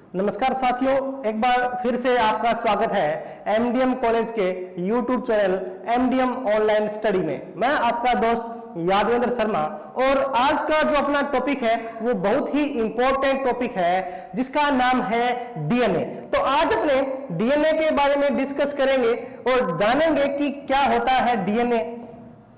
नमस्कार साथियों, एक बार फिर से आपका स्वागत है एमडीएम कॉलेज के YouTube channel MDM online study में। मैं आपका दोस्त यादवेंद्र शर्मा और आज का जो अपना टॉपिक है वो बहुत ही इंपॉर्टेंट टॉपिक है जिसका नाम है डीएनए। तो आज अपने डीएनए के बारे में डिस्कस करेंगे और जानेंगे कि क्या होता है डीएनए,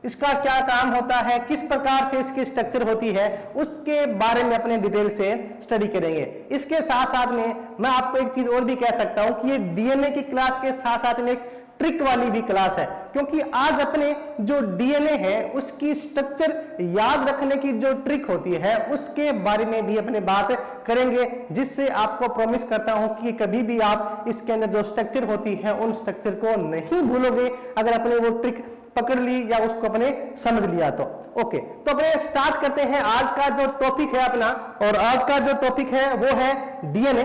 इसका क्या काम होता है, किस प्रकार से इसकी स्ट्रक्चर होती है, उसके बारे में अपने डिटेल से स्टडी करेंगे। इसके साथ साथ में मैं आपको एक चीज और भी कह सकता हूं कि ये डीएनए की क्लास के साथ साथ में एक ट्रिक वाली भी क्लास है, क्योंकि आज अपने जो डीएनए है उसकी स्ट्रक्चर याद रखने की जो ट्रिक होती है उसके बारे में भी अपने बात करेंगे, जिससे आपको प्रॉमिस करता हूं कि कभी भी आप इसके अंदर जो स्ट्रक्चर होती है उन स्ट्रक्चर को नहीं भूलोगे अगर अपने वो ट्रिक पकड़ ली या उसको अपने समझ लिया तो। ओके, तो अपने स्टार्ट करते हैं आज का जो टॉपिक है अपना, और आज का जो टॉपिक है वो है डीएनए।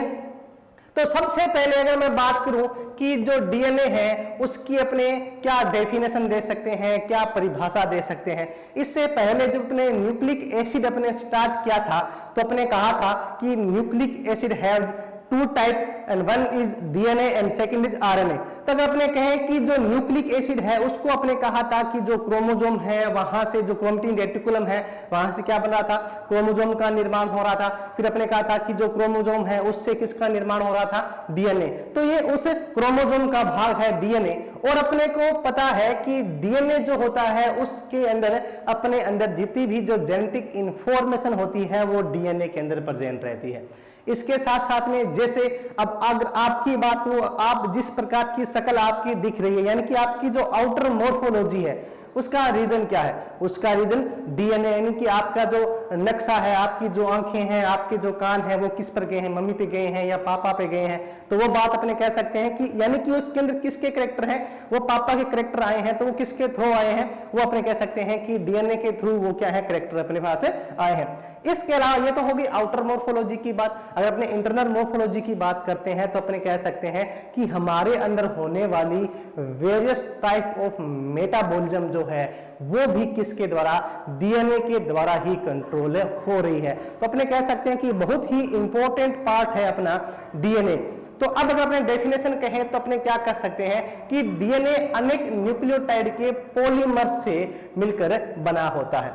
तो सबसे पहले अगर मैं बात करूं कि जो डीएनए है उसकी अपने क्या डेफिनेशन दे सकते हैं, क्या परिभाषा दे सकते हैं। इससे पहले जब अपने न्यूक्लिक एसिड अपने स्टार्ट किया था तो अपने कहा था कि nucleic acid have two type and one is DNA and second is RNA. तब अपने कहें कि जो न्यूक्लिक एसिड है उसको अपने कहा था कि जो क्रोमोसोम है वहां से जो क्रोमैटिन रेटिकुलम है वहां से क्या बन रहा था, क्रोमोसोम का निर्माण हो रहा था। फिर अपने कहा था कि जो क्रोमोसोम है उससे किसका निर्माण हो रहा था, डीएनए। तो ये उस क्रोमोसोम का भाग है डीएनए। और अपने को पता है कि डीएनए जो होता है उसके अंदर अपने अंदर जितनी भी जो जेनेटिक इंफॉर्मेशन होती है वो डीएनए के अंदर प्रेजेंट रहती है। इसके साथ साथ में जैसे अब अगर आपकी बात करूं, आप जिस प्रकार की शक्ल आपकी दिख रही है यानी कि आपकी जो आउटर मॉर्फोलॉजी है उसका रीजन क्या है, उसका रीजन डीएनए। यानी कि आपका जो नक्शा है, आपकी जो आंखें हैं, आपके जो कान हैं वो किस पर गए हैं, मम्मी पे गए हैं या पापा पे गए हैं, तो वो बात अपने कह सकते हैं कि यानी कि उसके अंदर किसके कैरेक्टर हैं, वो पापा के कैरेक्टर आए हैं तो वो किसके थ्रू आए हैं, वो अपने कह सकते हैं कि डीएनए के थ्रू वो क्या है, कैरेक्टर अपने पास आए हैं। इसके अलावा ये तो होगी आउटर मॉर्फोलॉजी की बात। अगर अपने इंटरनल मॉर्फोलॉजी की बात करते हैं तो अपने कह सकते हैं कि हमारे अंदर होने वाली वेरियस टाइप ऑफ मेटाबॉलिज्म जो है वो भी किसके द्वारा, डीएनए के द्वारा ही कंट्रोल हो रही है। तो अपने कह सकते हैं कि बहुत ही इंपॉर्टेंट पार्ट है अपना डीएनए। तो अब अगर अपने डेफिनेशन कहें तो अपने क्या कह सकते हैं कि डीएनए अनेक न्यूक्लियोटाइड के पॉलीमर्स से मिलकर बना होता है।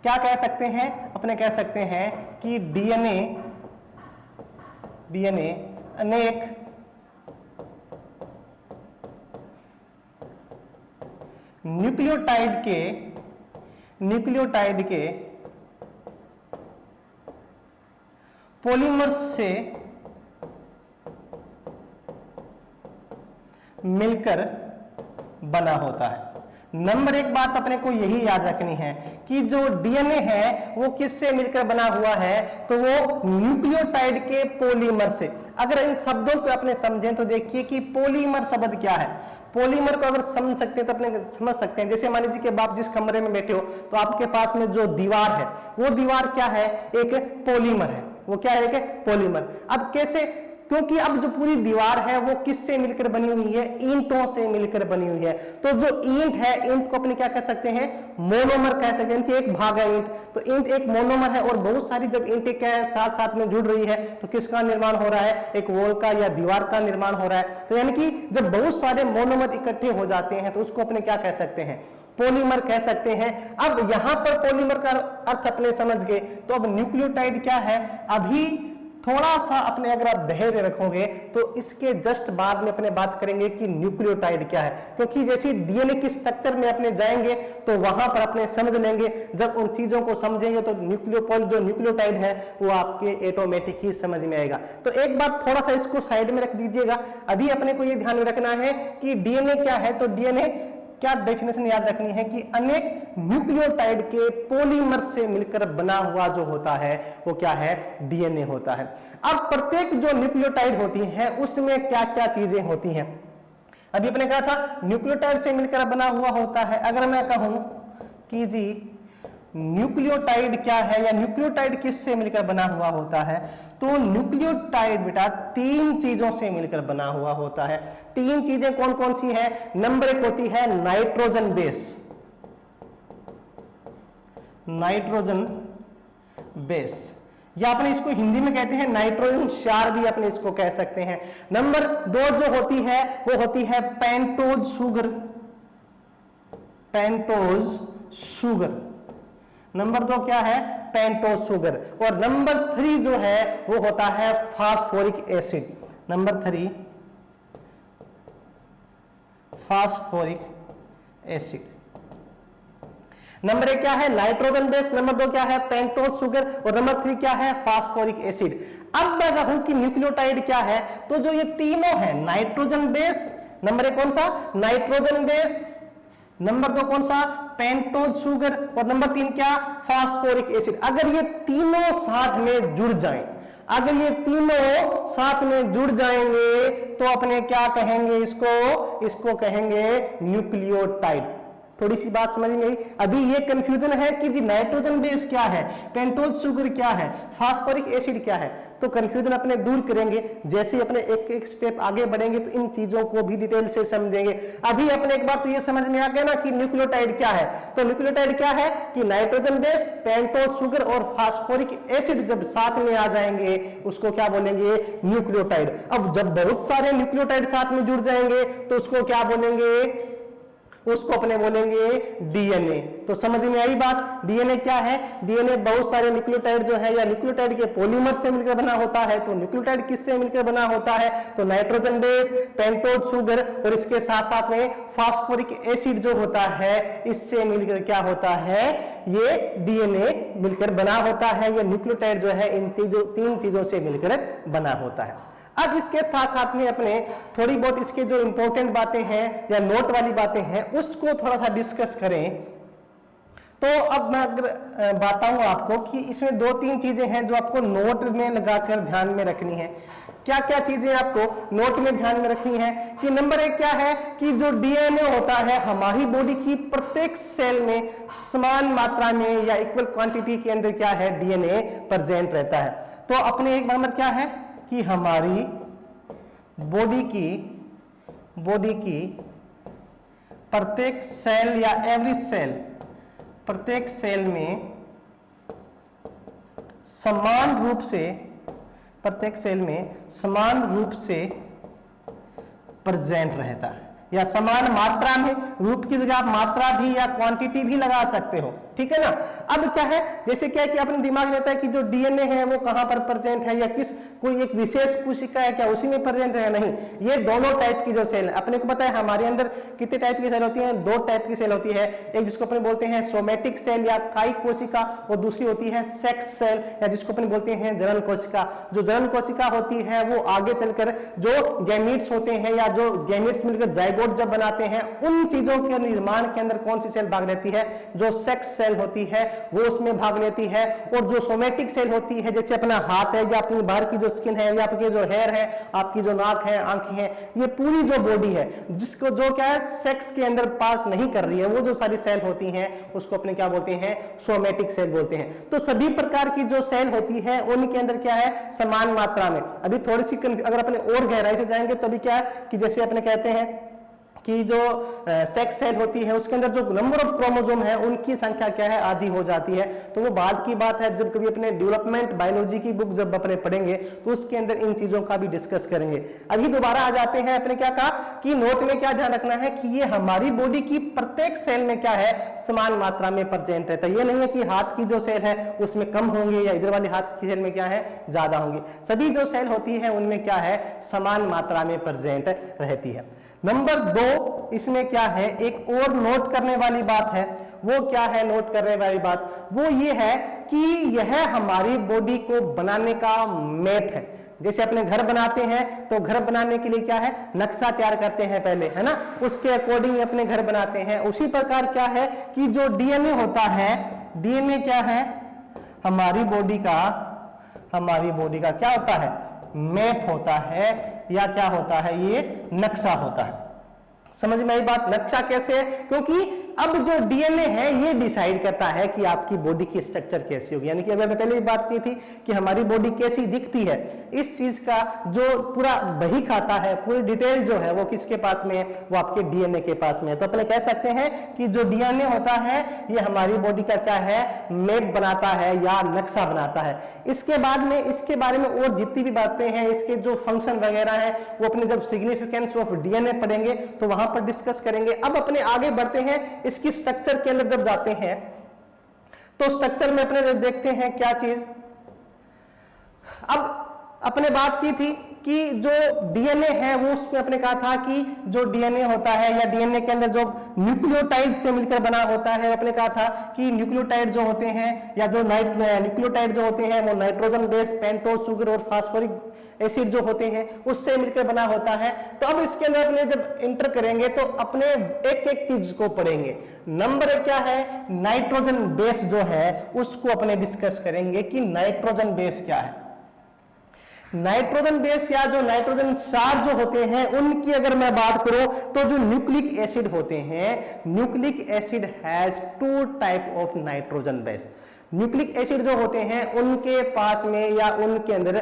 क्या कह सकते हैं, अपने कह सकते हैं कि डीएनए अनेक न्यूक्लियोटाइड के पॉलीमर्स से मिलकर बना होता है। नंबर एक बात अपने को यही याद रखनी है कि जो डीएनए है वो किससे मिलकर बना हुआ है, तो वो न्यूक्लियोटाइड के पॉलीमर से। अगर इन शब्दों को अपने समझें तो देखिए कि पॉलीमर शब्द क्या है। पॉलीमर को अगर समझ सकते हैं तो अपने समझ सकते हैं, जैसे मान लीजिए कि आप जिस कमरे में बैठे हो तो आपके पास में जो दीवार है वो दीवार क्या है, एक पॉलीमर है। वो क्या है, एक पॉलीमर। अब कैसे, क्योंकि अब जो पूरी दीवार है वो किससे मिलकर बनी हुई है, ईंटों से मिलकर बनी हुई है। तो जो ईंट है, ईंट को अपने क्या कह सकते हैं, मोनोमर कह सकते हैं कि एक भाग है ईंट। तो ईंट एक मोनोमर है और बहुत सारी जब ईंटें क्या है साथ साथ में जुड़ रही है तो किसका निर्माण हो रहा है, एक वॉल का या दीवार का निर्माण हो रहा है। तो यानी कि जब बहुत सारे मोनोमर इकट्ठे हो जाते हैं तो उसको अपने क्या कह सकते हैं, पॉलीमर कह सकते हैं। अब यहां पर पॉलीमर का अर्थ अपने समझ गए, तो अब न्यूक्लियोटाइड क्या है, अभी थोड़ा सा अपने अगर आप धैर्य रखोगे तो इसके जस्ट बाद में अपने बात करेंगे कि न्यूक्लियोटाइड क्या है, क्योंकि जैसे डीएनए की स्ट्रक्चर में अपने जाएंगे तो वहां पर अपने समझ लेंगे। जब उन चीजों को समझेंगे तो जो न्यूक्लियोटाइड है वो आपके ऑटोमेटिक ही समझ में आएगा। तो एक बार थोड़ा सा इसको साइड में रख दीजिएगा। अभी अपने को ये ध्यान में रखना है कि डीएनए क्या है। तो डीएनए क्या डेफिनेशन याद रखनी है कि अनेक न्यूक्लियोटाइड के पॉलीमर से मिलकर बना हुआ जो होता है वो क्या है, डीएनए होता है। अब प्रत्येक जो न्यूक्लियोटाइड होती है उसमें क्या क्या चीजें होती हैं। अभी अपने कहा था न्यूक्लियोटाइड से मिलकर बना हुआ होता है। अगर मैं कहूं कि जी न्यूक्लियोटाइड क्या है या न्यूक्लियोटाइड किससे मिलकर बना हुआ होता है, तो न्यूक्लियोटाइड बेटा तीन चीजों से मिलकर बना हुआ होता है। तीन चीजें कौन कौन सी है, नंबर एक होती है नाइट्रोजन बेस। या अपने इसको हिंदी में कहते हैं नाइट्रोजन क्षार भी अपने इसको कह सकते हैं। नंबर 2 जो होती है वो होती है pentose sugar, pentose sugar. Number 2 क्या है? Pentose sugar. और नंबर 3 जो है वो होता है phosphoric acid. Number 3 phosphoric acid. Number 1 क्या है? Nitrogen base. नंबर 2 क्या है? Pentose sugar. और नंबर 3 क्या है? Phosphoric acid. अब मैं कहूं कि न्यूक्लियोटाइड क्या है, तो जो ये तीनों है, नाइट्रोजन बेस, नंबर 1 कौन सा? नाइट्रोजन बेस, नंबर 2 कौन सा? पेंटोज शुगर, और नंबर 3 क्या? Phosphoric acid. अगर ये तीनों साथ में जुड़ जाएं, अगर ये तीनों साथ में जुड़ जाएंगे तो अपने क्या कहेंगे इसको कहेंगे न्यूक्लियोटाइड। थोड़ी सी बात समझ में आई? अभी ये कंफ्यूजन है कि जी नाइट्रोजन बेस क्या है, पेंटोज शुगर क्या है, फास्फोरिक एसिड क्या है, तो कंफ्यूजन अपने दूर करेंगे। जैसे अपने एक एक स्टेप आगे बढ़ेंगे तो इन चीजों को भी डिटेल से समझेंगे। अभी अपने एक बार तो ये समझ में आ गया ना कि न्यूक्लियोटाइड क्या है। तो न्यूक्लियोटाइड क्या है कि नाइट्रोजन बेस, पेंटोज शुगर और फास्फोरिक एसिड जब साथ में आ जाएंगे उसको क्या बोलेंगे? न्यूक्लियोटाइड। अब जब बहुत सारे न्यूक्लियोटाइड साथ में जुड़ जाएंगे तो उसको क्या बोलेंगे? उसको अपने बोलेंगे डीएनए। तो समझ में आई बात? डीएनए क्या है? डीएनए बहुत सारे न्यूक्लियोटाइड जो है या न्यूक्लियोटाइड के पॉलीमर से मिलकर बना होता है। तो न्यूक्लियोटाइड किससे मिलकर बना होता है? तो नाइट्रोजन बेस, पेंटोज शुगर और इसके साथ साथ में फास्फोरिक एसिड जो होता है, इससे मिलकर क्या होता है? ये डीएनए मिलकर बना होता है। ये न्यूक्लियोटाइड जो है इन तीन चीजों से मिलकर बना होता है। अब इसके साथ साथ में अपने थोड़ी बहुत इसके जो इंपॉर्टेंट बातें हैं या नोट वाली बातें हैं उसको थोड़ा सा डिस्कस करें। तो अब मैं अगर बताऊं आपको कि इसमें 2-3 चीजें हैं जो आपको नोट में लगाकर ध्यान में रखनी है। क्या क्या चीजें आपको नोट में ध्यान में रखनी है कि नंबर 1 क्या है कि जो डीएनए होता है हमारी बॉडी की प्रत्येक सेल में समान मात्रा में या इक्वल क्वांटिटी के अंदर क्या है? डीएनए प्रेजेंट रहता है। तो अपने एक नंबर क्या है कि हमारी बॉडी की प्रत्येक सेल या एवरी सेल, प्रत्येक सेल में समान रूप से, प्रत्येक सेल में समान रूप से प्रेजेंट रहता है या समान मात्रा में। रूप की जगह आप मात्रा भी या क्वांटिटी भी लगा सकते हो, ठीक है ना। अब क्या है, जैसे क्या है कि अपने दिमाग में रहता है कि जो डीएनए है वो कहां पर प्रेजेंट है या किस कोई एक विशेष कोशिका है क्या उसी में प्रेजेंट है? नहीं, ये दोनों टाइप की जो सेल है अपने को पता है हमारे अंदर कितने टाइप की सेल होती है? 2 टाइप की सेल होती है। एक जिसको अपन बोलते हैं सोमेटिक सेल या कायिक कोशिका, और दूसरी होती है सेक्स सेल या जिसको अपन बोलते हैं जनन कोशिका। जो जनन कोशिका होती है वो आगे चलकर जो गैमीट्स होते हैं या जो गैमीट्स मिलकर जाइगोट जब बनाते हैं उन चीजों के निर्माण के अंदर कौन सी सेल भाग लेती है? जो सेक्स सेल होती है वो उसमें भाग लेती है। और जो सोमेटिक सेल होती है जैसे अपना हाथ है या अपनी बाहर की जो स्किन है या आपके जो हेयर है, आपकी जो नाक है, आंखें हैं, ये पूरी जो बॉडी है जिसको जो क्या है सेक्स के अंदर पार्ट नहीं कर रही है, वो जो सारी सेल होती हैं उसको अपने क्या बोलते हैं? सोमेटिक सेल बोलते हैं। तो सभी प्रकार की जो सेल होती है उनके अंदर क्या है? समान मात्रा में। अभी थोड़ी सी अगर अपने और गहराई से जाएंगे तो अभी क्या है कि जैसे अपने कहते हैं कि जो सेक्स सेल होती है उसके अंदर जो नंबर ऑफ क्रोमोसोम है उनकी संख्या क्या है? आधी हो जाती है। तो वो बाद की बात है, जब कभी अपने डेवलपमेंट बायोलॉजी की बुक जब अपने पढ़ेंगे तो उसके अंदर इन चीजों का भी डिस्कस करेंगे। अभी दोबारा आ जाते हैं अपने क्या कहा कि नोट में क्या ध्यान रखना है कि ये हमारी बॉडी की प्रत्येक सेल में क्या है? समान मात्रा में प्रेजेंट रहता है। ये नहीं है कि हाथ की जो सेल है उसमें कम होंगे या इधर वाले हाथ की सेल में क्या है? ज्यादा होंगे। सभी जो सेल होती है उनमें क्या है? समान मात्रा में प्रेजेंट रहती है। नंबर 2 इसमें क्या है? एक और नोट करने वाली बात है। वो क्या है नोट करने वाली बात? वो ये है कि यह हमारी बॉडी को बनाने का मैप है। जैसे अपने घर बनाते हैं तो घर बनाने के लिए क्या है? नक्शा तैयार करते हैं पहले, है ना, उसके अकॉर्डिंग अपने घर बनाते हैं। उसी प्रकार क्या है कि जो डीएनए होता है, डीएनए क्या है? हमारी बॉडी का क्या होता है? मैप होता है या क्या होता है? ये नक्शा होता है। समझ में आई बात? नक्शा कैसे है? क्योंकि अब जो डीएनए है ये डिसाइड करता है कि आपकी बॉडी की स्ट्रक्चर कैसी होगी। यानी कि अभी हमने पहले ही बात की थी कि हमारी बॉडी कैसी दिखती है, इस चीज का जो पूरा बही खाता है, पूरी डिटेल जो है वो किसके पास में है? वो आपके डीएनए के पास में है। तो अपने कह सकते हैं कि जो डीएनए होता है ये हमारी बॉडी का क्या है? मैप बनाता है या नक्शा बनाता है। इसके बाद में इसके बारे में और जितनी भी बातें हैं, इसके जो फंक्शन वगैरह हैं, वो अपने जब सिग्निफिकेंस ऑफ डीएनए पढ़ेंगे तो वहां पर डिस्कस करेंगे। अब अपने आगे बढ़ते हैं, इसकी स्ट्रक्चर के अंदर जब जाते हैं तो स्ट्रक्चर में अपने देखते हैं क्या चीज। अब अपने बात की थी कि जो डीएनए है वो उसमें अपने कहा था कि जो डीएनए होता है या डीएनए के अंदर जो न्यूक्लियोटाइड से मिलकर बना होता है, अपने कहा था कि न्यूक्लियोटाइड जो होते हैं या जो न्यूक्लियोटाइड जो होते हैं वो नाइट्रोजन बेस, पेंटोज शुगर और फास्फोरिक एसिड जो होते हैं उससे मिलकर बना होता है। तो अब इसके अंदर अपने जब एंटर करेंगे तो अपने एक एक चीज को पढ़ेंगे। नंबर एक क्या है? नाइट्रोजन बेस जो है उसको अपने डिस्कस करेंगे कि नाइट्रोजन बेस क्या है। नाइट्रोजन बेस या जो नाइट्रोजन क्षार जो होते हैं उनकी अगर मैं बात करूं तो जो न्यूक्लिक एसिड होते हैं, nucleic acid has 2 type of nitrogen base. Nucleic acid जो होते हैं उनके पास में या उनके अंदर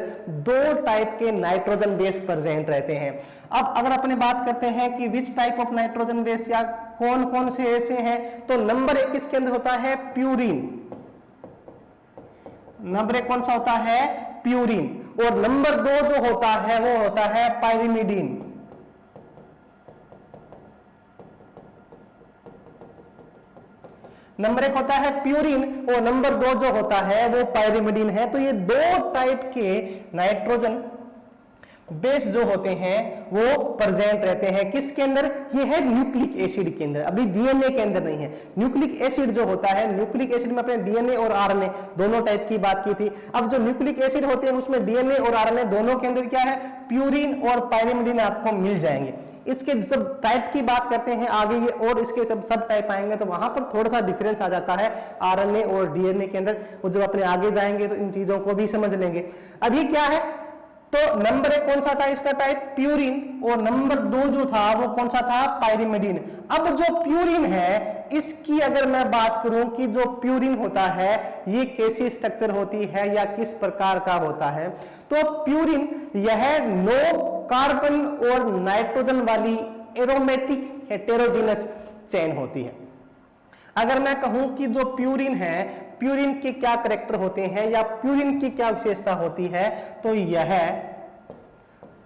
2 टाइप के नाइट्रोजन बेस प्रेजेंट रहते हैं। अब अगर अपने बात करते हैं कि which type of nitrogen base या कौन कौन से ऐसे हैं, तो नंबर 1 इसके अंदर होता है प्यूरिन। नंबर 1 कौन सा होता है? प्यूरिन। और नंबर 2 जो होता है वो होता है पाइरिमिडीन। नंबर 1 होता है प्यूरिन और नंबर 2 जो होता है वो पाइरिमिडीन है। तो ये 2 टाइप के नाइट्रोजन बेस जो होते हैं वो प्रेजेंट रहते हैं किसके अंदर? ये है न्यूक्लिक एसिड के अंदर, अभी डीएनए के अंदर नहीं है। न्यूक्लिक एसिड जो होता है, न्यूक्लिक एसिड में अपने डीएनए और आरएनए दोनों टाइप की बात की थी। अब जो न्यूक्लिक एसिड होते हैं उसमें डीएनए और आरएनए दोनों के अंदर क्या है? प्यूरिन और पाइरिमिडीन आपको मिल जाएंगे। इसके सब टाइप की बात करते हैं आगे ये, और इसके सब टाइप आएंगे तो वहां पर थोड़ा सा डिफरेंस आ जाता है आरएनए और डीएनए के अंदर। वो जब अपने आगे जाएंगे तो इन चीजों को भी समझ लेंगे। अभी क्या है? तो नंबर 1 कौन सा था इसका टाइप? प्यूरिन। और नंबर 2 जो था वो कौन सा था? पाइरिमिडीन। अब जो प्यूरिन है इसकी अगर मैं बात करूं कि जो प्यूरिन होता है ये कैसी स्ट्रक्चर होती है या किस प्रकार का होता है, तो प्यूरिन यह 9 कार्बन और नाइट्रोजन वाली एरोमेटिक हेटेरोजीनस चेन होती है। अगर मैं कहूं कि जो प्यूरिन है, प्यूरिन के क्या कैरेक्टर होते हैं या प्यूरिन की क्या विशेषता होती है, तो यह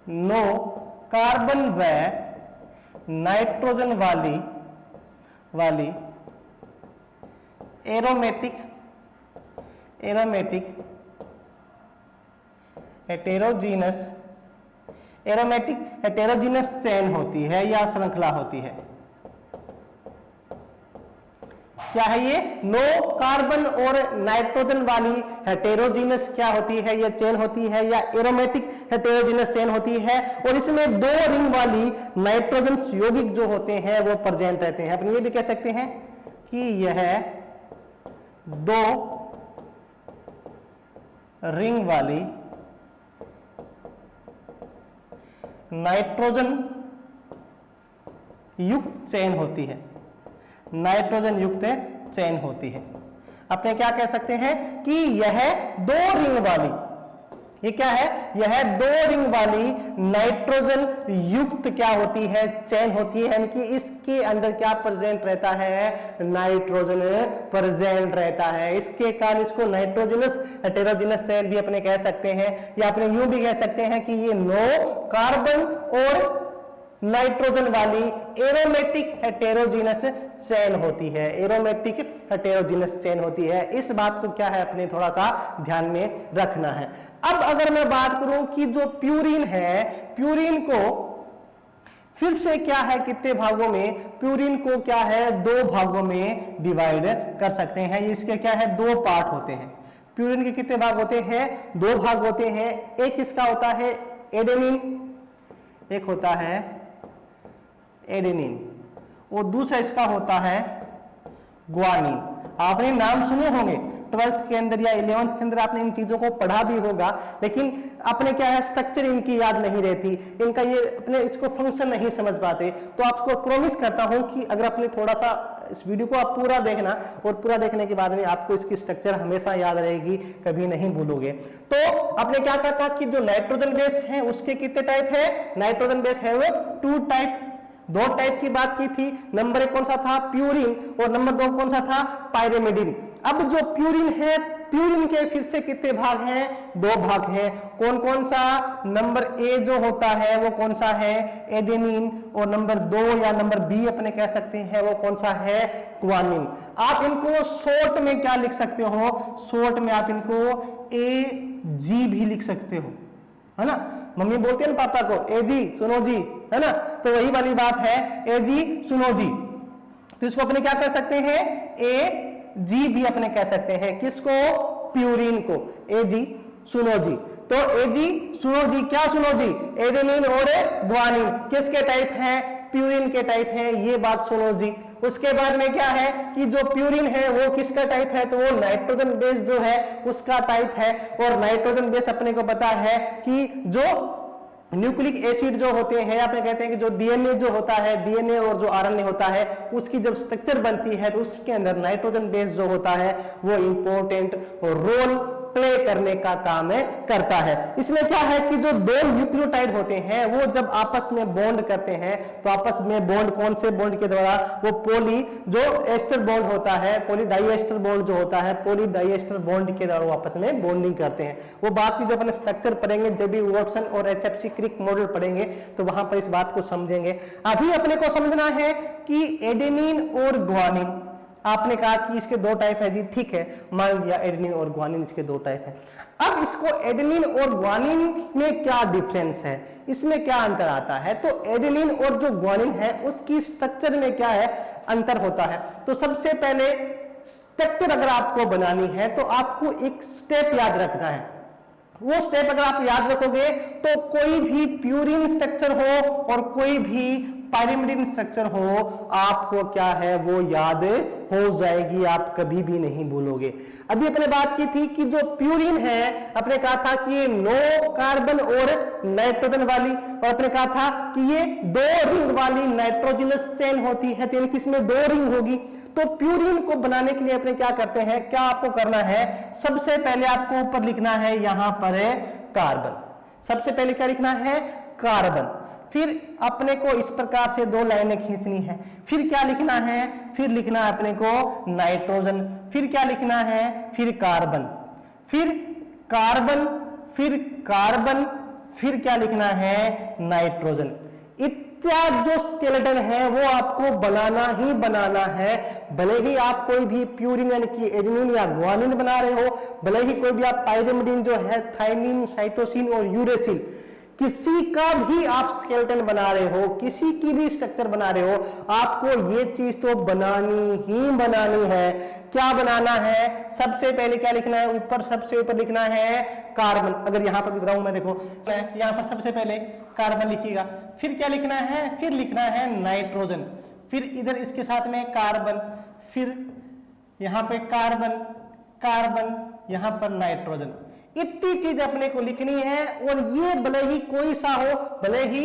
9 कार्बन व नाइट्रोजन वाली एरोमेटिक हेटेरोजीनस चेन होती है या श्रृंखला होती है। क्या है ये? 9 कार्बन और नाइट्रोजन वाली हेटेरोजीनस क्या होती है? ये चेन होती है या एरोमेटिक हेटेरोजीनस चेन होती है। और इसमें 2 रिंग वाली नाइट्रोजन यौगिक जो होते हैं वो प्रेजेंट रहते हैं। अपन ये भी कह सकते हैं कि यह 2 रिंग वाली नाइट्रोजन युक्त चेन होती है। नाइट्रोजन युक्त चेन होती है। अपने क्या कह सकते हैं कि यह 2 रिंग वाली, ये क्या है? यह 2 रिंग वाली नाइट्रोजन युक्त क्या होती है? चेन होती है। यानी कि इसके अंदर क्या प्रेजेंट रहता है? नाइट्रोजन प्रेजेंट रहता है। इसके कारण इसको नाइट्रोजनस हेटेरोजीनस चेन भी अपने कह सकते हैं, या अपने यूं भी कह सकते हैं कि ये 9 कार्बन और नाइट्रोजन वाली एरोमेटिक हेटेरोजीनस चेन होती है। एरोमेटिक हेटेरोजीनस चेन होती है। इस बात को क्या है अपने थोड़ा सा ध्यान में रखना है। अब अगर मैं बात करूं कि जो प्यूरिन है, प्यूरिन को फिर से क्या है, कितने भागों में? प्यूरिन को क्या है? 2 भागों में डिवाइड कर सकते हैं। इसके क्या है? 2 पार्ट होते हैं। प्यूरिन के कितने भाग होते हैं? 2 भाग होते हैं। एक इसका होता है एडेनिन, एक होता है एडेनिन, और दूसरा इसका होता है ग्वानिन। आपने नाम सुने होंगे 12th के अंदर या 11th के अंदर, आपने इन चीजों को पढ़ा भी होगा, लेकिन अपने क्या है स्ट्रक्चर इनकी याद नहीं रहती, इनका ये अपने इसको फंक्शन नहीं समझ पाते। तो आपको प्रॉमिस करता हूं कि अगर अपने थोड़ा सा इस वीडियो को आप पूरा देखना, और पूरा देखने के बाद में आपको इसकी स्ट्रक्चर हमेशा याद रहेगी, कभी नहीं भूलोगे। तो आपने क्या कहा था कि जो नाइट्रोजन बेस है उसके कितने टाइप है, नाइट्रोजन बेस है वो 2 टाइप, 2 टाइप की बात की थी। नंबर 1 कौन सा था, प्यूरिन, और नंबर 2 कौन सा था, पायरिमिडिन। अब जो प्यूरिन है, प्यूरिन के फिर से कितने भाग हैं, 2 भाग हैं। कौन कौन सा, नंबर ए जो होता है वो कौन सा है, एडेनिन, और नंबर 2 या नंबर बी अपने कह सकते हैं वो कौन सा है, ग्वानिन। आप इनको शॉर्ट में क्या लिख सकते हो, शॉर्ट में आप इनको AG भी लिख सकते हो, है ना। मम्मी बोलते हैं ना पापा को, AG सुनो जी, है ना, तो वही वाली बात है, AG सुनो जी। तो इसको अपने क्या कर सकते हैं, AG भी अपने कह सकते हैं, किसको, प्यूरिन को, AG सुनो जी। तो AG सुनो जी, क्या सुनो जी, एडेनिन और ग्वानिन किसके टाइप हैं, प्यूरिन के टाइप हैं, ये बात सुनो जी। उसके बाद में क्या है कि जो प्यूरिन है वो किसका टाइप है, तो वो नाइट्रोजन बेस जो है उसका टाइप है। और नाइट्रोजन बेस अपने को पता है कि जो न्यूक्लिक एसिड जो होते हैं, आपने कहते हैं कि जो डीएनए जो होता है, डीएनए और जो आरएनए होता है, उसकी जब स्ट्रक्चर बनती है तो उसके अंदर नाइट्रोजन बेस जो होता है वो इंपॉर्टेंट रोल प्ले करने का काम करता है। इसमें क्या है कि जो 2 न्यूक्लियोटाइड होते हैं वो जब आपस में बॉन्ड करते हैं तो आपस में बॉन्ड कौन से बॉन्ड के द्वारा, वो पॉली जो एस्टर बॉन्ड होता है, पॉली डाइएस्टर बॉन्ड जो होता है, पॉली डाइएस्टर बॉन्ड के द्वारा वो आपस में बॉन्डिंग करते हैं। वो बात की जब अपन स्ट्रक्चर पढ़ेंगे, जब भी वॉटसन और एचएफसी क्रिक मॉडल पढ़ेंगे तो वहां पर इस बात को समझेंगे। अभी अपने को समझना है कि एडेनिन और ग्वानिन, आपने कहा कि इसके 2 टाइप है जी, ठीक है, मान लिया एडेनिन और ग्वानिन इसके 2 टाइप है। अब इसको एडेनिन और ग्वानिन में क्या डिफरेंस है, इसमें क्या अंतर आता है, तो एडेनिन और जो ग्वानिन है उसकी स्ट्रक्चर में क्या है अंतर होता है। तो सबसे पहले स्ट्रक्चर अगर आपको बनानी है तो आपको एक स्टेप याद रखना है। वो स्टेप अगर आप याद रखोगे तो कोई भी प्यूरिन स्ट्रक्चर हो और कोई भी पायरिमिडिन स्ट्रक्चर हो, आपको क्या है वो याद हो जाएगी, आप कभी भी नहीं भूलोगे। अभी अपने बात की थी कि जो प्यूरिन है, अपने कहा था कि ये 9 कार्बन और नाइट्रोजन वाली, और अपने कहा था कि ये 2 रिंग वाली नाइट्रोजनस चेन होती है, चेन किसमें 2 रिंग होगी। तो प्यूरिन को बनाने के लिए अपने क्या करते हैं, क्या आपको करना है, सबसे पहले आपको ऊपर लिखना है यहां पर है कार्बन, सबसे पहले क्या लिखना है, कार्बन। फिर अपने को इस प्रकार से 2 लाइनें खींचनी है, फिर क्या लिखना है, फिर लिखना है अपने को नाइट्रोजन, फिर क्या लिखना है, फिर कार्बन, फिर कार्बन, फिर कार्बन, फिर क्या लिखना है, नाइट्रोजन। इत्यादि जो स्केलेटन है वो आपको बनाना ही बनाना है। भले ही आप कोई भी प्यूरिन यानी कि एडेनिन या ग्वानिन बना रहे हो, भले ही कोई भी आप पायरिमिडिन जो है, थाइमिन, साइटोसिन और यूरेसिल, किसी का भी आप स्केलेटन बना रहे हो, किसी की भी स्ट्रक्चर बना रहे हो, आपको ये चीज तो बनानी ही बनानी है। क्या बनाना है, सबसे पहले क्या लिखना है, ऊपर सबसे ऊपर लिखना है कार्बन। अगर यहां पर लिख रहा हूं मैं, देखो यहां पर सबसे पहले कार्बन लिखिएगा, फिर क्या लिखना है, फिर लिखना है नाइट्रोजन, फिर इधर इसके साथ में कार्बन, फिर यहां पे कार्बन, कार्बन, यहां पर नाइट्रोजन। इतनी चीज अपने को लिखनी है। और ये भले ही कोई सा हो, भले ही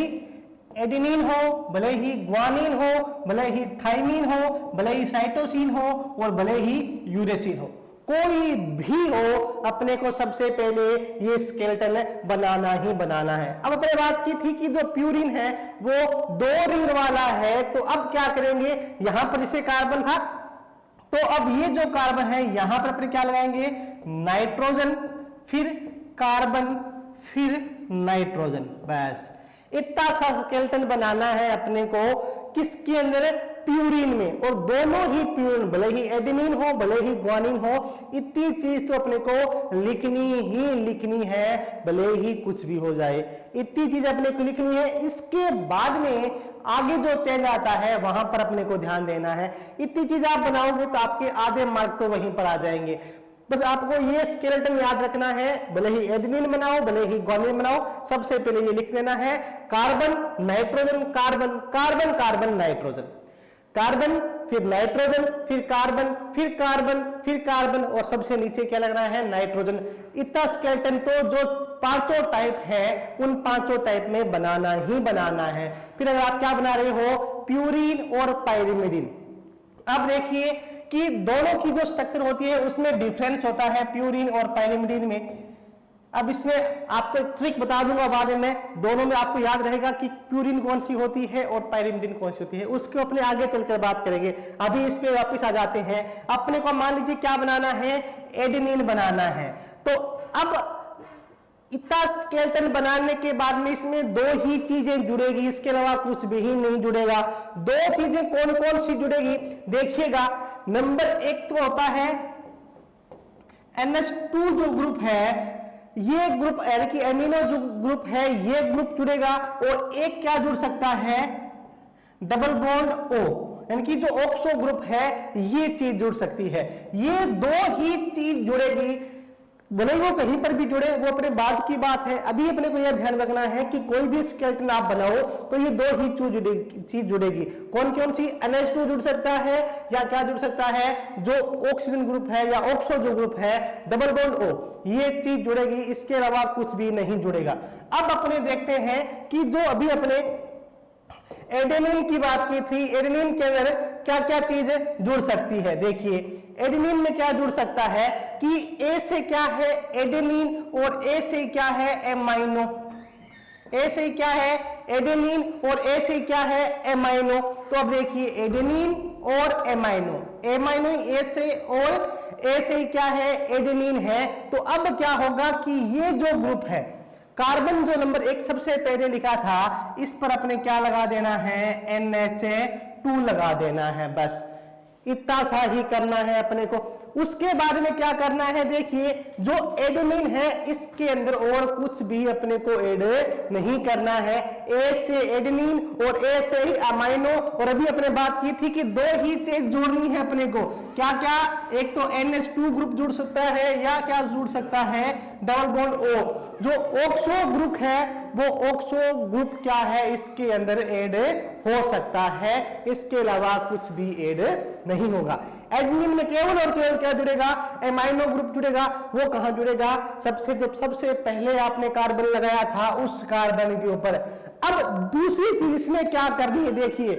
एडेनिन हो, भले ही ग्वानिन हो, भले ही थाइमिन हो, भले ही साइटोसिन हो और भले ही यूरेसिल हो, कोई भी हो, अपने को सबसे पहले ये स्केलेटन बनाना ही बनाना है। अब अपने बात की थी कि जो प्यूरिन है वो 2 रिंग वाला है, तो अब क्या करेंगे, यहां पर जैसे कार्बन था तो अब ये जो कार्बन है यहां पर अपने क्या लगाएंगे, नाइट्रोजन, फिर कार्बन, फिर नाइट्रोजन। बस इतना सा स्केलेटन बनाना है अपने को, किसके अंदर, प्यूरिन में। और दोनों ही प्यूरिन, भले ही एडेनिन हो भले ही ग्वानिन हो, इतनी चीज तो अपने को लिखनी ही लिखनी है, भले ही कुछ भी हो जाए, इतनी चीज अपने को लिखनी है। इसके बाद में आगे जो चेंज आता है वहां पर अपने को ध्यान देना है। इतनी चीज आप बनाओगे तो आपके आधे मार्क तो वहीं पर आ जाएंगे। बस आपको ये स्केलेटन याद रखना है, भले ही एडेनिन बनाओ भले ही ग्वानिन बनाओ, सबसे पहले ये लिख देना है carbon nitrogen carbon carbon carbon nitrogen, carbon, फिर नाइट्रोजन, फिर कार्बन, फिर कार्बन, फिर कार्बन और सबसे नीचे क्या लग रहा है, नाइट्रोजन। इतना स्केलेटन तो जो पांचों टाइप है उन पांचों टाइप में बनाना ही बनाना है। फिर अगर आप क्या बना रहे हो, प्यूरिन और पाइरिमिडिन। अब देखिए कि दोनों की जो स्ट्रक्चर होती है उसमें डिफरेंस होता है प्यूरिन और पाइरिमिडिन में। अब इसमें आपको एक ट्रिक बता दूंगा बाद में, दोनों में आपको याद रहेगा कि प्यूरिन कौन सी होती है और पाइरिमिडिन कौन सी होती है, उसको अपने आगे चलकर बात करेंगे। अभी इस पे वापस आ जाते हैं। अपने को मान लीजिए क्या बनाना है, एडेनिन बनाना है। तो अब इतना स्केलेटन बनाने के बाद में इसमें दो ही चीजें जुड़ेगी, इसके अलावा कुछ भी ही नहीं जुड़ेगा। दो चीजें कौन कौन सी जुड़ेगी देखिएगा। नंबर एक तो होता है NH2 जो ग्रुप है, ये ग्रुप यानी कि एमिनो जो ग्रुप है ये ग्रुप जुड़ेगा। और एक क्या जुड़ सकता है, डबल बॉन्ड O, यानी कि जो ऑक्सो ग्रुप है ये चीज जुड़ सकती है। ये दो ही चीज जुड़ेगी, भले वो कहीं पर भी जुड़े वो अपने बाद की बात है। अभी अपने को यह ध्यान रखना है कि कोई भी स्केलेटन आप बनाओ तो ये दो ही चीज जुड़ेगी। कौन कौन सी, NH2 जुड़ सकता है या क्या जुड़ सकता है, जो ऑक्सीजन ग्रुप है या ऑक्सो जो ग्रुप है, डबल बॉन्ड O, ये चीज जुड़ेगी, इसके अलावा कुछ भी नहीं जुड़ेगा। अब अपने देखते हैं कि जो अभी अपने एडेनिन की बात की थी, एडेनिन के अंदर क्या क्या चीजें जुड़ सकती है। देखिए एडेनिन में क्या जुड़ सकता है कि ए से क्या है एडेनिन और ए से क्या है एमाइनो। ए से क्या है एडेनिन और ए से क्या है एमाइनो। तो अब देखिए एडेनिन और एमाइनो, एमाइनो ए से और ए से क्या है एडेनिन है। तो अब क्या होगा कि ये जो ग्रुप है, कार्बन जो नंबर एक सबसे पहले लिखा था, इस पर अपने क्या लगा देना है, NH2 लगा देना है। बस इतना सा ही करना है अपने को। उसके बाद में क्या करना है, देखिए जो एडेनिन है इसके अंदर और कुछ भी अपने को ऐड नहीं करना है। ए से एडेनिन और ए से ही अमाइनो। और अभी अपने बात की थी कि दो ही चीज जोड़नी है अपने को, क्या क्या, एक तो NH2 ग्रुप जुड़ सकता है या क्या जुड़ सकता है, डबल बॉन्ड O। जो ऑक्सो ग्रुप है वो ऑक्सो ग्रुप क्या है इसके अंदर ऐड हो सकता है, इसके अलावा कुछ भी ऐड नहीं होगा। एडेनिन में केवल और केवल क्या जुड़ेगा, एमाइनो ग्रुप जुड़ेगा। वो कहां जुड़ेगा, सबसे पहले आपने कार्बन लगाया था उस कार्बन के ऊपर। अब दूसरी चीज इसमें क्या करनी है, देखिए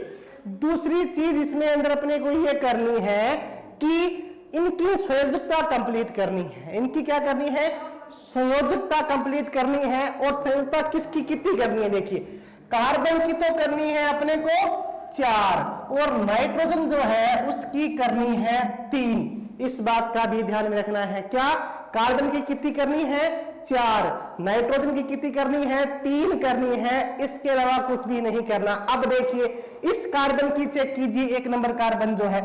दूसरी चीज इसमें अंदर अपने को ये करनी है कि इनकी संयोजकता कंप्लीट करनी है। इनकी क्या करनी है, संयोजकता कंप्लीट करनी है। और संयोजकता किसकी कितनी करनी है, देखिए कार्बन की तो करनी है अपने को 4 और नाइट्रोजन जो है उसकी करनी है 3। इस बात का भी ध्यान में रखना है। क्या, कार्बन की कितनी करनी है 4, नाइट्रोजन की कितनी करनी है 3 करनी है, इसके अलावा कुछ भी नहीं करना। अब देखिए इस कार्बन की चेक कीजिए, 1 नंबर कार्बन जो है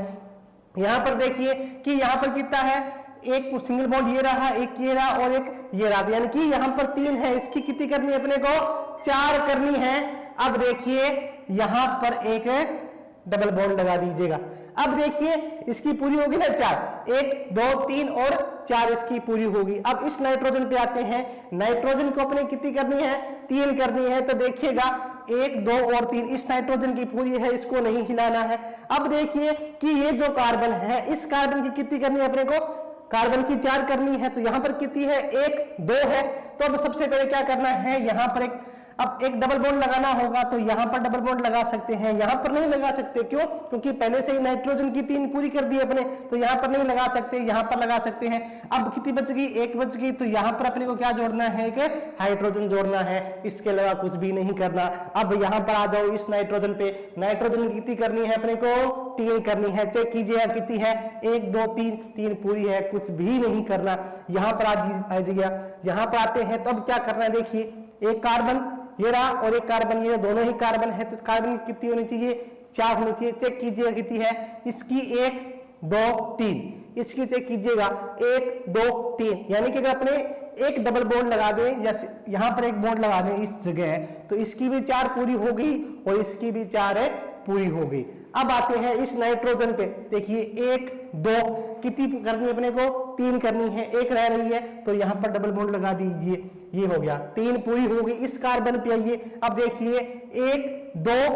यहां पर देखिए कि यहां पर कितना है, एक सिंगल बॉन्ड ये रहा, एक ये रहा और एक ये रहा, यानी कि यहां पर 3 है, इसकी कितनी करनी है अपने को 4 करनी है। अब देखिए यहां पर एक डबल बॉन्ड लगा दीजिएगा। अब देखिए इसकी पूरी होगी ना 4, 1 2 3 और 4 इसकी पूरी होगी। अब इस नाइट्रोजन पे आते हैं, नाइट्रोजन को अपने कितनी करनी है 3 करनी है। तो देखिएगा 1 2 और 3 इस नाइट्रोजन की पूरी है, इसको नहीं हिलाना है। अब देखिए कि ये जो कार्बन है इस कार्बन की कितनी करनी है अपने को, कार्बन की 4 करनी है। तो यहां पर कितनी है 1 2 है। तो अब सबसे पहले क्या करना है, यहां पर एक डबल बॉन्ड लगाना होगा। तो यहां पर डबल बॉन्ड लगा सकते हैं, यहां पर नहीं लगा सकते, क्यों, क्योंकि पहले से ही नाइट्रोजन की 3 पूरी कर दी अपने, तो यहां पर नहीं लगा सकते, यहां पर लगा सकते हैं। अब कितनी बच गई, 1 बच गई। तो यहां पर अपने को क्या जोड़ना है, एक हाइड्रोजन जोड़ना है, इसके अलावा कुछ भी नहीं करना। अब यहां पर आ जाओ इस नाइट्रोजन पे, नाइट्रोजन की कितनी करनी है अपने को 3 करनी है। चेक कीजिएगा कितनी है 1 2 3 पूरी है, कुछ भी नहीं करना। यहां पर आ जाइए, यहां पर आते हैं तो अब क्या करना है, देखिए एक कार्बन ये रहा और एक कार्बन ये, दोनों ही कार्बन है। तो कार्बन की कितनी होनी चाहिए 4 होनी चाहिए। चेक कीजिएगा कितनी है, इसकी 1 2 3, इसकी चेक कीजिएगा 1 2 3, यानी कि अगर अपने एक डबल बॉन्ड लगा दें या यहां पर एक बॉन्ड लगा दें इस जगह, तो इसकी भी 4 पूरी हो गई और इसकी भी 4 पूरी हो गई। अब आते हैं इस नाइट्रोजन पे, देखिए 1 2 कितनी करनी है अपने को 3 करनी है, 1 रह रही है तो यहां पर डबल बॉन्ड लगा दीजिए, ये हो गया 3 पूरी हो गई। इस कार्बन पे आइए, अब देखिए 1 2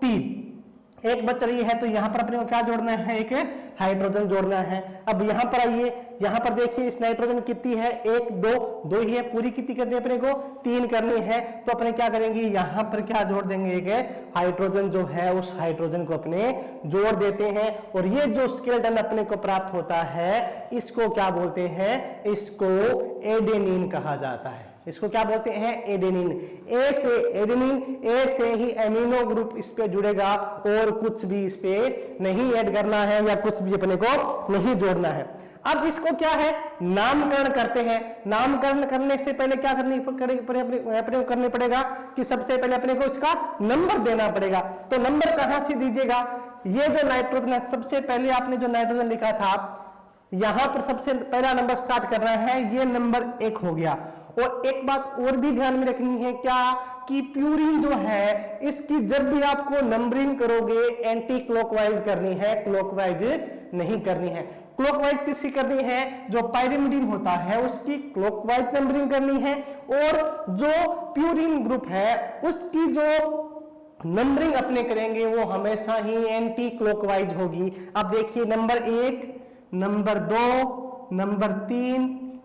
3 एक बच रही है, तो यहाँ पर अपने को क्या जोड़ना है, एक हाइड्रोजन जोड़ना है। अब यहाँ पर आइए, यहाँ पर देखिए इस नाइट्रोजन कितनी है, 1 2 ही है, पूरी कितनी करनी है अपने को, 3 करनी है। तो अपने क्या करेंगे, यहाँ पर क्या जोड़ देंगे, एक हाइड्रोजन जो है उस हाइड्रोजन को अपने जोड़ देते हैं। और ये जो स्केलेटन अपने को प्राप्त होता है इसको क्या बोलते हैं, इसको एडेनिन कहा जाता है। इसको क्या बोलते हैं, एडेनिन। ए से एडेनिन, ए से ही एमिनो ग्रुप इस पे जुड़ेगा और कुछ भी इस पे नहीं ऐड करना है या कुछ भी अपने को नहीं जोड़ना है। अब इसको क्या है, नामकरण करते हैं। नामकरण करने से पहले क्या अपने करने पड़ेगा कि सबसे पहले अपने को इसका नंबर देना पड़ेगा। तो नंबर कहां से दीजिएगा, ये जो नाइट्रोजन है, सबसे पहले आपने जो नाइट्रोजन लिखा था यहां पर सबसे पहला नंबर स्टार्ट करना है, ये नंबर 1 हो गया। और एक बात और भी ध्यान में रखनी है, क्या कि प्यूरिन जो है इसकी जब भी आपको नंबरिंग करोगे एंटी क्लॉकवाइज करनी है, क्लॉकवाइज नहीं करनी है। क्लॉकवाइज किसकी करनी है, जो पाइरिमिडीन होता है उसकी क्लॉकवाइज नंबरिंग करनी है। और जो प्यूरिन ग्रुप है उसकी जो नंबरिंग अपने करेंगे वो हमेशा ही एंटी क्लॉकवाइज होगी। अब देखिए number 1, number 2, number 3,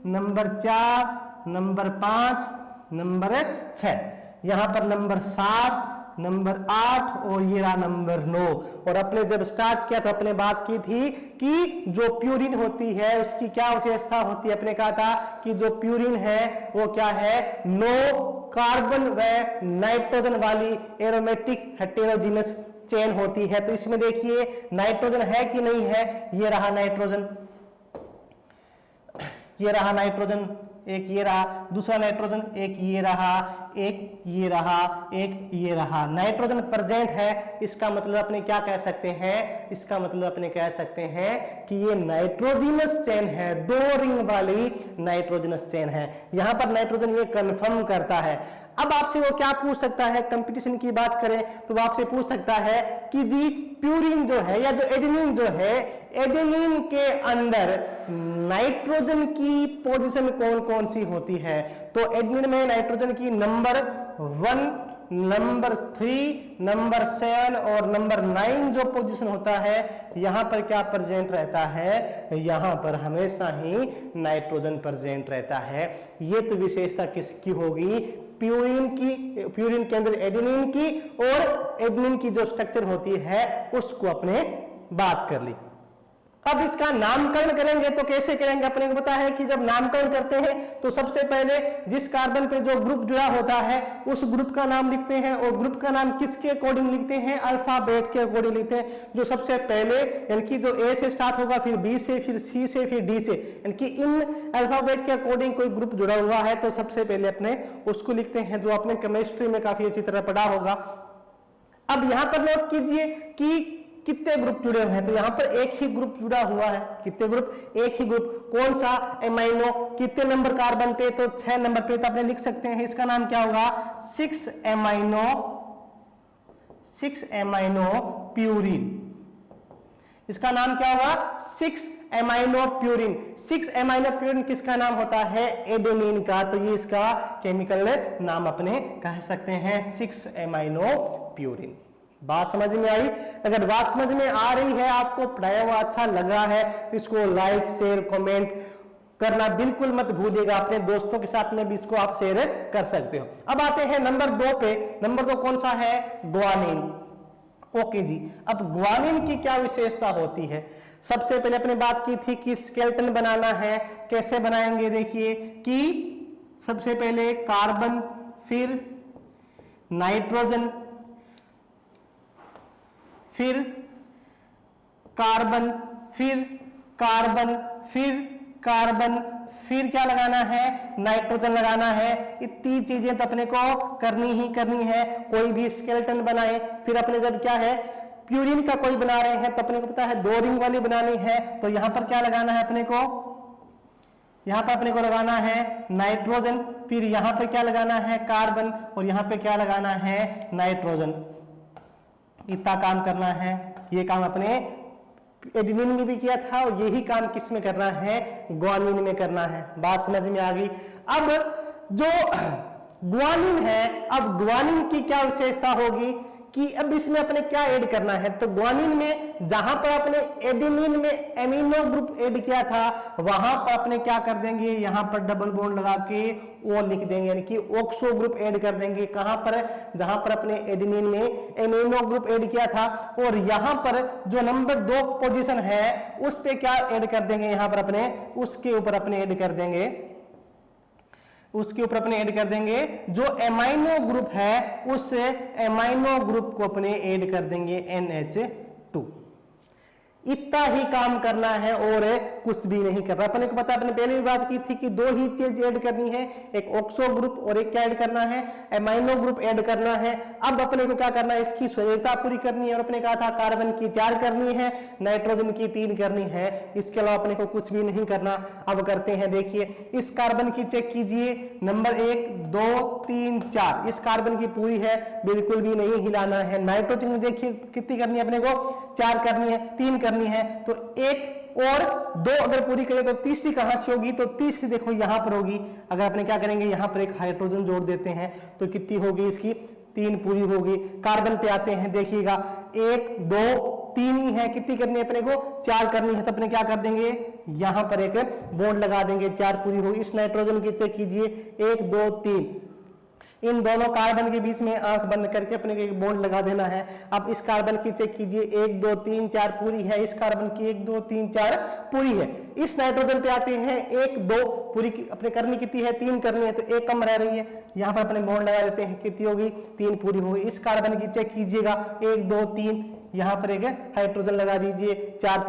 number 4, number 5, number 6, यहां पर नंबर 7, नंबर 8 और ये रहा नंबर 9। और अपने जब स्टार्ट किया तो अपने बात की थी कि जो प्यूरिन होती है उसकी क्या विशेषता होती है, अपने कहा था कि जो प्यूरिन है वो क्या है, 9 कार्बन व नाइट्रोजन वाली एरोमेटिक हेटेरोजीनस चेन होती है। तो इसमें देखिए नाइट्रोजन है कि नहीं है, ये रहा नाइट्रोजन, ये रहा नाइट्रोजन, एक ये रहा, दूसरा नाइट्रोजन, एक ये रहा, एक ये रहा, एक ये रहा, नाइट्रोजन प्रेजेंट है। इसका मतलब अपने क्या कह सकते हैं, इसका मतलब अपने कह सकते हैं कि ये नाइट्रोजनस चेन है, 2 रिंग वाली नाइट्रोजनस चेन है। यहां पर नाइट्रोजन ये कंफर्म करता है। अब आपसे वो क्या पूछ सकता है, कंपटीशन की बात करें तो वो आपसे पूछ सकता है कि जी प्यूरिन जो है या जो एडेनिन जो है, एडेनिन के अंदर नाइट्रोजन की पोजीशन कौन कौन सी होती है। तो एडेनिन में नाइट्रोजन की नंबर 1, नंबर 3, नंबर 7 और नंबर 9 जो पोजीशन होता है यहां पर क्या प्रेजेंट रहता है, यहां पर हमेशा ही नाइट्रोजन प्रेजेंट रहता है। ये तो विशेषता किसकी होगी, प्यूरिन की, प्यूरिन के अंदर एडेनिन की, और एडेनिन की जो स्ट्रक्चर होती है उसको अपने बात कर ली। अब इसका नामकरण करेंगे तो कैसे करेंगे, अपने को पता है कि जब नामकरण करते हैं तो सबसे पहले जिस कार्बन पे जो ग्रुप जुड़ा होता है उस ग्रुप का नाम लिखते हैं। और ग्रुप का नाम किसके अकॉर्डिंग लिखते हैं, अल्फाबेट के अकॉर्डिंग लिखते हैं। जो सबसे पहले यानी कि जो ए से स्टार्ट होगा, फिर बी से, फिर सी से, फिर डी से, यानी कि इन अल्फाबेट के अकॉर्डिंग कोई ग्रुप जुड़ा हुआ है तो सबसे पहले अपने उसको लिखते हैं, जो आपने केमिस्ट्री में काफी अच्छी तरह पढ़ा होगा। अब यहां पर नोट कीजिए कि कितने ग्रुप जुड़े हुए हैं, तो यहां पर एक ही ग्रुप जुड़ा हुआ है। कितने ग्रुप, एक ही ग्रुप। कौन सा, एमाइनो। कितने नंबर कार्बन पे, तो 6 नंबर पे। तो आपने लिख सकते हैं इसका नाम क्या होगा, 6 एमाइनो प्यूरिन। इसका नाम क्या होगा, 6 एमाइनो प्यूरिन। 6 एमाइनो प्यूरिन किसका नाम होता है, एडेनिन का। तो ये इसका केमिकल नाम अपने कह सकते हैं 6 एमाइनो प्यूरिन। बात समझ में आई? अगर बात समझ में आ रही है, आपको पढ़ाया हुआ अच्छा लग रहा है तो इसको लाइक, शेयर, कमेंट करना बिल्कुल मत भूलिएगा। अपने दोस्तों के साथ में भी इसको आप शेयर कर सकते हो। अब आते हैं नंबर 2 पे। नंबर 2 कौन सा है, ग्वानिन। ओके जी, अब ग्वानिन की क्या विशेषता होती है। सबसे पहले अपने बात की थी कि स्केलेटन बनाना है। कैसे बनाएंगे, देखिए कि सबसे पहले कार्बन, फिर नाइट्रोजन, फिर कार्बन, फिर कार्बन, फिर कार्बन, फिर क्या लगाना है, नाइट्रोजन लगाना है। इतनी चीजें तो अपने को करनी ही करनी है कोई भी स्केलेटन बनाए। फिर अपने जब क्या है, प्यूरिन का कोई बना रहे हैं तो अपने को पता है 2 रिंग वाली बनानी है। तो यहां पर क्या लगाना है अपने को, यहां पर अपने को लगाना है नाइट्रोजन, फिर यहां पर क्या लगाना है, कार्बन, और यहां पे क्या लगाना है, नाइट्रोजन। इतना काम करना है। ये काम अपने एडेनिन में भी किया था और यही काम किस में करना है, ग्वानिन में करना है। बात समझ में आ गई। अब जो ग्वानिन है, अब ग्वानिन की क्या विशेषता होगी कि अब इसमें अपने क्या ऐड करना है। तो ग्वानिन में जहां पर अपने एडेनिन में एमिनो ग्रुप ऐड किया था वहां पर अपने क्या कर देंगे, यहां पर डबल बॉन्ड लगा के ओ लिख देंगे, यानी कि ऑक्सो ग्रुप ऐड कर देंगे। कहां पर, जहां पर अपने एडेनिन में एमिनो ग्रुप ऐड किया था, और यहां पर जो नंबर 2 पोजीशन है उस पे क्या ऐड कर देंगे, यहां पर अपने उसके ऊपर अपने ऐड कर देंगे, उसके ऊपर अपने ऐड कर देंगे जो एमाइनो ग्रुप है उस एमाइनो ग्रुप को अपने ऐड कर देंगे NH2। इतना ही काम करना है और कुछ भी नहीं करना। अपने को पता, अपने पहले भी बात की थी कि 2 ही चीज ऐड करनी है, एक ऑक्सो ग्रुप और एक क्या ऐड करना है, एमाइनो ग्रुप ऐड करना है। अब अपने को क्या करना है, इसकी संयोजकता पूरी करनी है, और अपने कहा था कार्बन की 4 करनी है, नाइट्रोजन की 3 करनी है, इसके अलावा अपने को कुछ भी नहीं करना। अब करते हैं, देखिए इस कार्बन की चेक कीजिए, नंबर 1 2 3 4 इस कार्बन की पूरी है, बिल्कुल भी नहीं हिलाना है। नाइट्रोजन की देखिए कितनी करनी है, अपने को 4 करनी है, 3 करनी है, तो 1 और 2 अगर पूरी करें तो तीसरी कहां से होगी, तो तीसरी देखो यहां पर होगी। अगर अपने क्या करेंगे, यहां पर एक हाइड्रोजन जोड़ देते हैं तो कितनी होगी, इसकी 3 पूरी होगी। कार्बन पे आते हैं, देखिएगा 1 2 3 ही है, कितनी करनी है अपने को, 4 करनी है, तो अपने क्या कर देंगे, यहां पर एक बॉन्ड लगा देंगे, 4 पूरी होगी। इस नाइट्रोजन की चेक कीजिए, 1 2 3 इन दोनों कार्बन के बीच में आंख बंद करके अपने को एक बॉन्ड लगा देना है। अब इस कार्बन की चेक कीजिए, 1 2 3 4 पूरी है, इस कार्बन की 1 2 3 4 पूरी है। इस नाइट्रोजन पे आते हैं, 1 2 पूरी अपने करनी कितनी है, 3 करनी है, तो 1 कम रह रही है, यहां पर अपने बॉन्ड लगा देते हैं, कितनी होगी, 3 पूरी होगी। इस कार्बन की चेक कीजिएगा, 1 2 3 यहां पर एक हाइड्रोजन लगा दीजिए, 4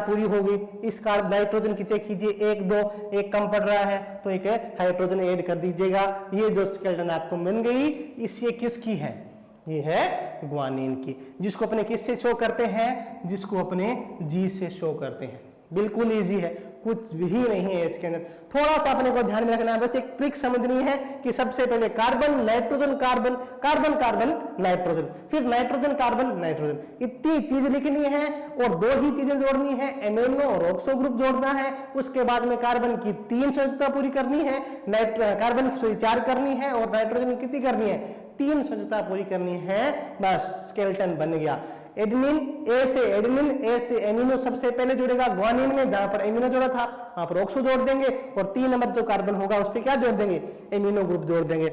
पूरी होगी। इस कार्बन नाइट्रोजन की चेक कीजिए, 1 2 1 कम पड़ रहा है, तो एक हाइड्रोजन ऐड कर दीजिएगा। ये जो स्केलेटन आपको मिल गई, इससे किसकी है, ये है ग्वानिन की, जिसको अपने किससे शो करते हैं, जिसको अपने G से शो करते हैं। बिल्कुल इजी है, कुछ भी नहीं है इसके अंदर। थोड़ा सा अपने को ध्यान में रखना है, बस एक ट्रिक समझनी है कि सबसे पहले carbon nitrogen carbon, carbon carbon nitrogen, फिर नाइट्रोजन कार्बन नाइट्रोजन, इतनी चीज लिखनी है और 2 ही चीजें जोड़नी है, एमिनो और ऑक्सो ग्रुप जोड़ना है। उसके बाद में कार्बन की 3 संयोजकता पूरी करनी है, कार्बन की 4 करनी है, और नाइट्रोजन कितनी करनी है, 3 संयोजकता पूरी करनी है। बस स्केलेटन बन गया। एडेनिन ए से एमिनो सबसे पहले जुड़ेगा ग्वानिन में, जहां पर एमिनो जोड़ा था वहां पर ऑक्सो जोड़ देंगे, और 3 नंबर जो कार्बन होगा उस पर क्या जोड़ देंगे, एमिनो ग्रुप जोड़ देंगे।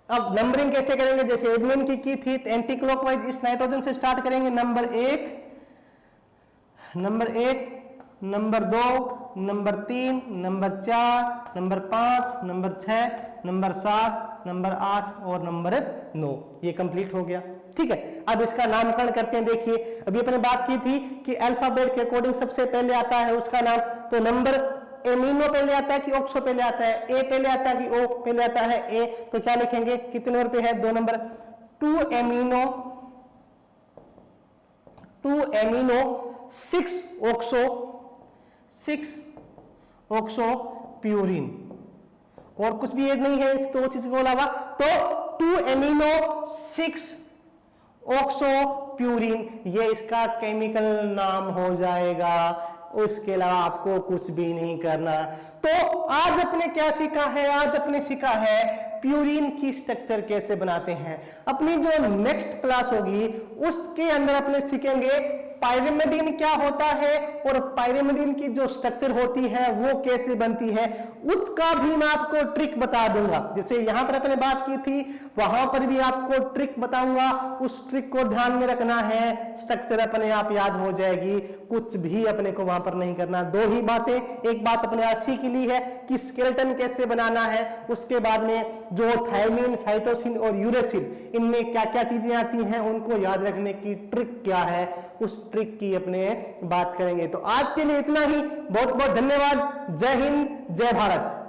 अब नंबरिंग कैसे करेंगे, जैसे एडेनिन की थी एंटी क्लॉकवाइज, इस नाइट्रोजन से स्टार्ट करेंगे, number 1 number 2 number 3 number 4 number 5 number 6 number 7 number 8 और नंबर 9, ये कंप्लीट हो गया। ठीक है, अब इसका नामकरण करते हैं। देखिए अभी अपने बात की थी कि अल्फाबेट के अकॉर्डिंग सबसे पहले आता है उसका नाम, तो नंबर एमिनो पहले आता है कि ऑक्सो पहले आता है, ए पहले आता है कि ओ पहले आता है, ए, तो क्या लिखेंगे, कितने नंबर पे है, 2 नंबर, 2 एमिनो 6 ऑक्सो प्यूरिन, और कुछ भी ऐड नहीं है इस 2 चीज के अलावा, तो 2 एमिनो 6 ऑक्सो प्यूरिन, ये इसका केमिकल नाम हो जाएगा। उसके अलावा आपको कुछ भी नहीं करना। तो आज अपने क्या सीखा है, आज अपने सीखा है प्यूरिन की स्ट्रक्चर कैसे बनाते हैं। अपनी जो नेक्स्ट क्लास होगी उसके अंदर अपने सीखेंगे पाइरिमिडीन क्या होता है, और पाइरिमिडीन की जो स्ट्रक्चर होती है वो कैसे बनती है, उसका भी मैं आपको ट्रिक बता दूंगा। जैसे यहां पर अपने बात की थी, वहां पर भी आपको ट्रिक बताऊंगा, उस ट्रिक को ध्यान में रखना है, स्ट्रक्चर अपने आप याद हो जाएगी, कुछ भी अपने को वहां पर नहीं करना। 2 ही बातें, एक बात अपने आज सीख ली है कि स्केलेटन कैसे बनाना है, उसके बाद में जो थायमिन, साइटोसिन और यूरेसिल, इनमें क्या क्या चीजें आती हैं उनको याद रखने की ट्रिक क्या है, उस ट्रिक की अपने बात करेंगे। तो आज के लिए इतना ही, बहुत बहुत धन्यवाद। जय हिंद, जय भारत।